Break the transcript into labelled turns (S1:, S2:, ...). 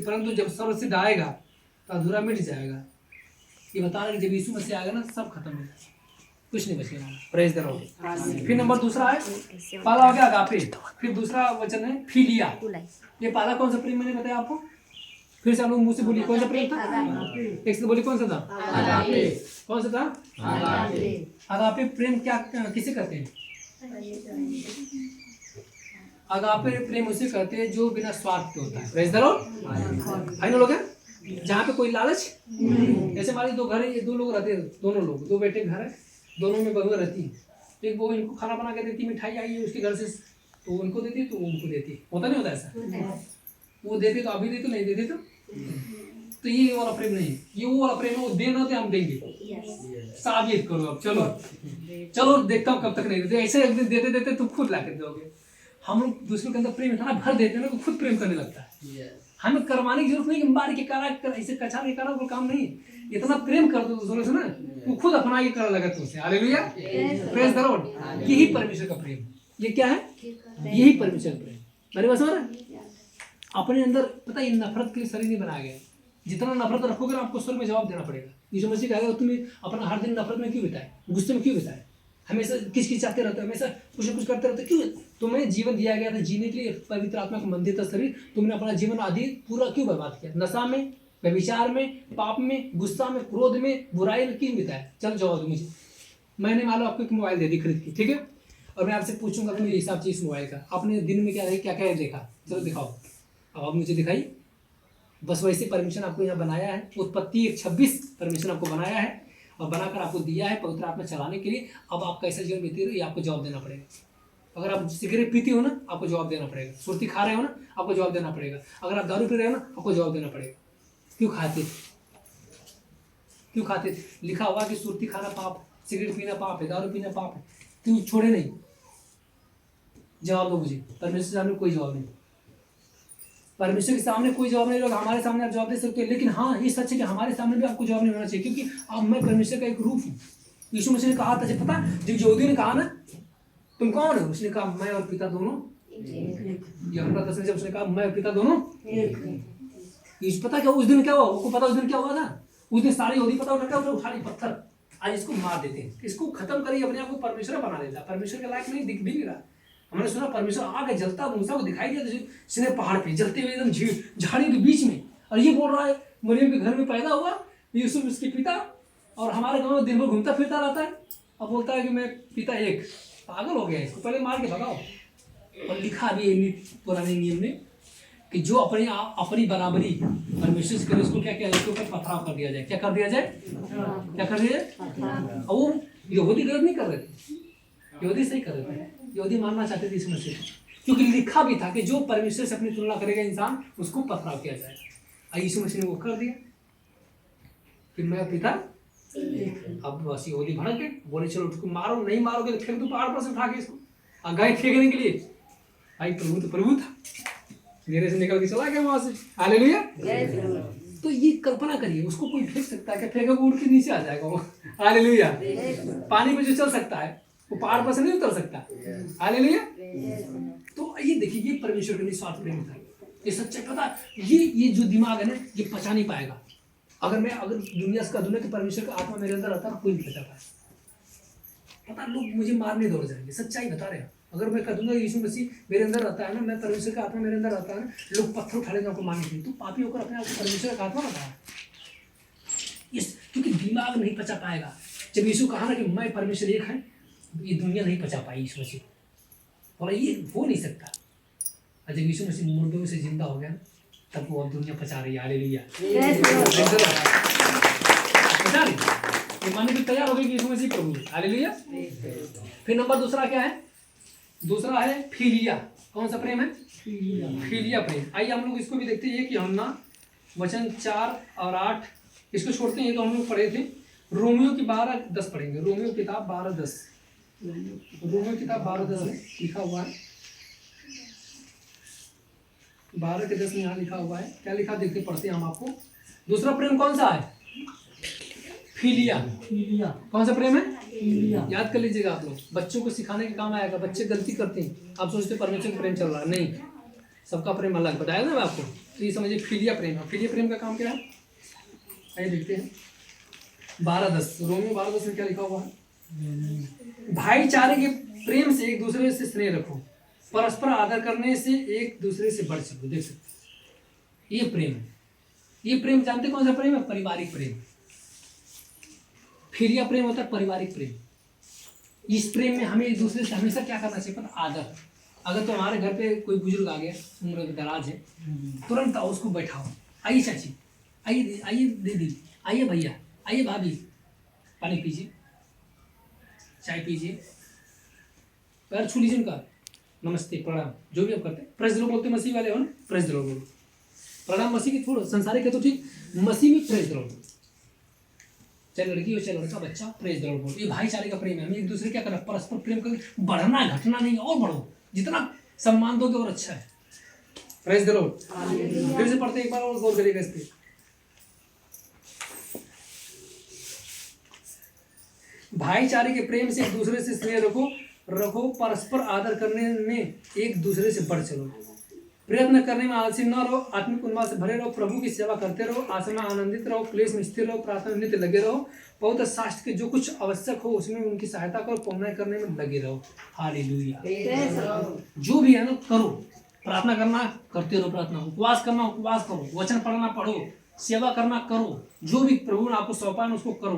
S1: परंतु जब सर्वसिद्ध आएगा तो अधूरा मिट जाएगा। ये बता रहे कि जब यीशु मसीह आएगा ना सब खत्म हो जाएगा, कुछ नहीं बचेगा। Praise the Lord. फिर नंबर दूसरा है, पहला हो गया अगापे, फिर दूसरा वचन है फिलिया। ये पहला कौन सा प्रेम मैंने बताया आपको? फिर से आप लोग मुंह से बोलिए, कौन सा प्रेम था? एक से बोलिए, कौन सा था? अगापे। कौन सा था? अगापे प्रेम क्या किसे कहते हैं? अगापे प्रेम उसे कहते हैं जो बिना स्वार्थ के होता है। Praise the Lord. भाई लोग हैं जहाँ पे कोई लालच, जैसे हमारे दो घर है, दो लोग रहते हैं, दोनों लोग, दो बेटे घर है, दोनों में बहू रहती है। एक वो इनको खाना बना के देती, मिठाई आई है उसके घर से तो उनको देती, तो वो उनको देती। होता नहीं होता ऐसा? वो देते तो अभी देते, नहीं देते तो ये वाला प्रेम नहीं, ये वो वाला प्रेम है, वो देना तो हम देंगे। साबित करो अब, चलो चलो देखता हूँ कब तक नहीं देते। ऐसे एक दिन देते देते तुम खुद लाके दोगे। हम लोग दूसरों के अंदर प्रेम इतना भर देते हैं ना, तो खुद प्रेम करने लगता है। हमें करवाने की जरूरत नहीं कि मार के करा ऐसे कछा के करा, वो काम नहीं। इतना प्रेम कर दो दूसरों से ना, वो खुद अपना ये करने लगा तुमसे। Hallelujah, praise the Lord. यही परमेश्वर का प्रेम। ये क्या है? यही परमेश्वर का प्रेम। मेरे पास है अपने अंदर, पता है ये नफरत के लिए शरीर नहीं बनाया गया। जितना नफरत रखोगे ना, आपको स्वर्ग में जवाब देना पड़ेगा। यीशु मसीह कहेगा तुम्हें अपना हर दिन नफरत में क्यों बिताए, गुस्से में क्यों बिताए, हमेशा किचकिचाते रहते हो, हमेशा कुछ न कुछ करते रहते हो, क्यों? तुम्हें जीवन दिया गया था जीने के लिए, पवित्र आत्मा का मंदिर था शरीर, तुमने अपना जीवन आदि पूरा क्यों बर्बाद किया? नशा में, व्यभिचार में, पाप में, गुस्सा में, क्रोध में, बुराई में क्यों बिताया? चल जवाब दो मुझे। मैंने मान लो आपको एक मोबाइल दे दी खरीद के, ठीक है, और मैं आपसे पूछूंगा तो मेरे हिसाब से इस मोबाइल का आपने दिन में क्या क्या देखा, चलो दिखाओ। अब आप मुझे दिखाइए। बस वैसे परमिशन आपको यहाँ बनाया है, उत्पत्ति 1:26 परमिशन आपको बनाया है और बनाकर आपको दिया है पवित्र आत्मा चलाने के लिए। अब आप कैसा जीवन बीती रहे, आपको जवाब देना पड़ेगा। अगर आप सिगरेट पीती हो ना, आपको जवाब देना पड़ेगा। सुर्ती खा रहे हो ना, आपको जवाब देना पड़ेगा। अगर आप दारू पी रहे हो ना, आपको जवाब देना पड़ेगा। क्यों खाते थे? क्यों खाते थे? लिखा हुआ कि सुर्ती खाना पाप, सिगरेट पीना पाप है, दारू पीना पाप है, क्यों छोड़े नहीं? जवाब दो मुझे। परमेश्वर के सामने कोई जवाब नहीं, परमेश्वर के सामने कोई जवाब नहीं। लोग हमारे सामने आप जवाब दे सकते हो, लेकिन हाँ ये सच है कि हमारे सामने भी आपको जवाब नहीं होना चाहिए, क्योंकि अब मैं परमेश्वर का एक रूप हूँ। यीशु मसीह ने कहा था, पता जब यहूदी ने कहा ना तुम कौन हो, उसने कहा मैं और पिता दोनों। यूहन्ना 10 जब उसने कहा मैं और पिता दोनों, पता क्या उस दिन क्या हुआ? आपको पता उस दिन क्या हुआ था? उस दिन सारे यहूदी पता उठा उठाने पत्थर, आज इसको मार देते हैं, इसको खत्म करिए, अपने आप को परमेश्वर बना देता। परमेश्वर के लायक नहीं दिख भी नहीं रहा। हमने सुना परमेश्वर आगे जलता मूसा को दिखाई दिया सीधे पहाड़ पे जलते हुए एकदम झाड़ी के बीच में, और ये बोल रहा है मरियम के घर में पैदा हुआ यूसुफ उसके पिता, और हमारे गांव में दिन भर घूमता फिरता रहता है, अब बोलता है कि मैं पिता एक। पागल हो गया, इसको पहले मार के भगाओ। और लिखा भी है पुराने नियम में कि जो अपनी बराबरी परमेश्वर से करे उसको क्या क्या उसके ऊपर पथराव कर दिया जाए। क्या कर दिया जाए? क्या कर दिया जाए? और वो यहूदी गलत नहीं कर रहे थे, यहूदी सही कर रहे थे। यहूदी मानना चाहते थे इस मसीह को, क्योंकि लिखा भी था कि जो परमेश्वर से अपनी तुलना करेगा इंसान उसको पथराव किया जाएगा। यीशु मसीह ने वो कर दिया। फिर मैं पिता, अब बस यहूदी भड़क गए, बोले चलो उसको मारो, नहीं मारोगे तो फेंक दो पहाड़ पर से उठा के इसको। और गए फेंकने के लिए, भाई प्रभु तो प्रभु था, मेरे से निकल के चला गया वहां से। हालेलुया। तो ये कल्पना करिए, उसको कोई फेंक सकता है क्या? फेंका उड़ के नीचे आ जाएगा वो। हालेलुया। पानी में जो चल सकता है वो पहाड़ पर से नहीं उतर सकता। हालेलुया। तो ये देखिए, ये परमेश्वर का निस्वार्थ प्रेम था, ये सच्चाई। पता ये जो दिमाग है ना, ये पचा नहीं पाएगा। अगर दुनिया से कह दूं कि परमेश्वर का आत्मा मेरे अंदर रहता है, कोई नहीं पचा पाए। पता लोग मुझे मारने दौड़ जाएंगे, सच्चाई बता रहे हैं। अगर मैं कह दूंगा यीशु मसीह मेरे अंदर रहता है ना, मैं परमेश्वर का आत्मा मेरे अंदर रहता है ना, लोग पत्थर उठा लेंगे आपको मारने के लिए। तो पापी होकर अपने आप को परमेश्वर का आत्मा बताया, क्योंकि दिमाग नहीं पचा पाएगा। जब यीशु कहा ना कि मैं परमेश्वर एक है, ये दुनिया नहीं पचा पाई यीशु मसीह, और ये हो नहीं सकता। और जब यीशु मसीह मुर्दों से जिंदा हो गया ना, तब वो दुनिया पचा रही है। हालेलुया। पचा रही, ये मानने की तैयार हो गई कि यीशु मसीह प्रभु है। हालेलुया। फिर नंबर दूसरा क्या है? दूसरा है फिलिया। कौन सा प्रेम है? फिलिया प्रेम। आइए हम लोग इसको भी देखते हैं कि यूहन्ना वचन 4 और 8, इसको छोड़ते हैं, तो हम लोग पढ़े थे। रोमियो की 12:10 पढ़ेंगे। रोमियो किताब 12:10, रोमियो किताब 12:10 में लिखा हुआ है। 12:10 में यहाँ लिखा हुआ है। क्या लिखा देखते पढ़ते हैं हम आपको। दूसरा प्रेम कौन सा है? फिलिया। कौन सा प्रेम है? फिलिया। याद कर लीजिएगा आप लोग, बच्चों को सिखाने के काम आएगा। बच्चे गलती करते हैं, आप सोचते परमेश्वर का प्रेम चल रहा है, नहीं, सबका प्रेम अलग। बताया ना मैं आपको तो ये समझिए फिलिया प्रेम है। फिलिया प्रेम का काम क्या है, आइए देखते हैं 12:10, रोमियो 12:10 में क्या लिखा हुआ है, भाईचारे के प्रेम से एक दूसरे से स्नेह रखो, परस्पर आदर करने से एक दूसरे से बढ़ चलो। देख सकते ये प्रेम है। ये प्रेम जानते कौन सा प्रेम है, पारिवारिक प्रेम। फिलिया प्रेम होता है पारिवारिक प्रेम। इस प्रेम में हमें एक दूसरे से हमेशा क्या करना चाहिए, पता, आदर। अगर तुम्हारे घर पे कोई बुजुर्ग आ गया, उम्र दराज है, तुरंत आओ उसको बैठाओ, आइए चाची, आइए आइए दीदी, आइए भैया, आइए भाभी, पानी पीजिए, चाय पीजिए, पैर छू लीजिए उनका, नमस्ते प्रणाम, जो भी आप करते हैं। प्रेज द लॉर्ड बोलते मसीह वाले हो ना, प्रेज द लॉर्ड बोलो। प्रणाम मसीह की छोड़ो, संसारिक है तो ठीक, मसीह में प्रेज द लॉर्ड। चाहे लड़की हो चाहे लड़का बच्चा, प्रेज द लॉर्ड बोलो। ये भाईचारे का प्रेम है। हमें एक दूसरे क्या करना, परस्पर प्रेम कर, बढ़ना घटना नहीं, और बढ़ो, जितना सम्मान दोगे और अच्छा है। Praise the Lord. फिर से पढ़ते एक बार और गौर करिएगा इस पे। भाईचारे के प्रेम से एक दूसरे से स्नेह रखो, परस्पर आदर करने में एक दूसरे से बढ़ चलो, प्रयत्न करने में आलसी न रहो, आत्मिक उन्माद से भरे रहो, प्रभु की सेवा करते रहो, आशा में आनंदित रहो, क्लेश में स्थिर रहो, प्रार्थना में नित्य लगे रहो, पवित्र शास्त्र के जो कुछ आवश्यक हो उसमें उनकी सहायता करो, पूर्ण करने में लगे रहो। हालेलुया। जो भी है ना करो, प्रार्थना करना करते रहो, प्रार्थना, उपवास करना उपवास करो, वचन पढ़ना पढ़ो, सेवा करना करो, जो भी प्रभु ने आपको सौंपा है उसको करो।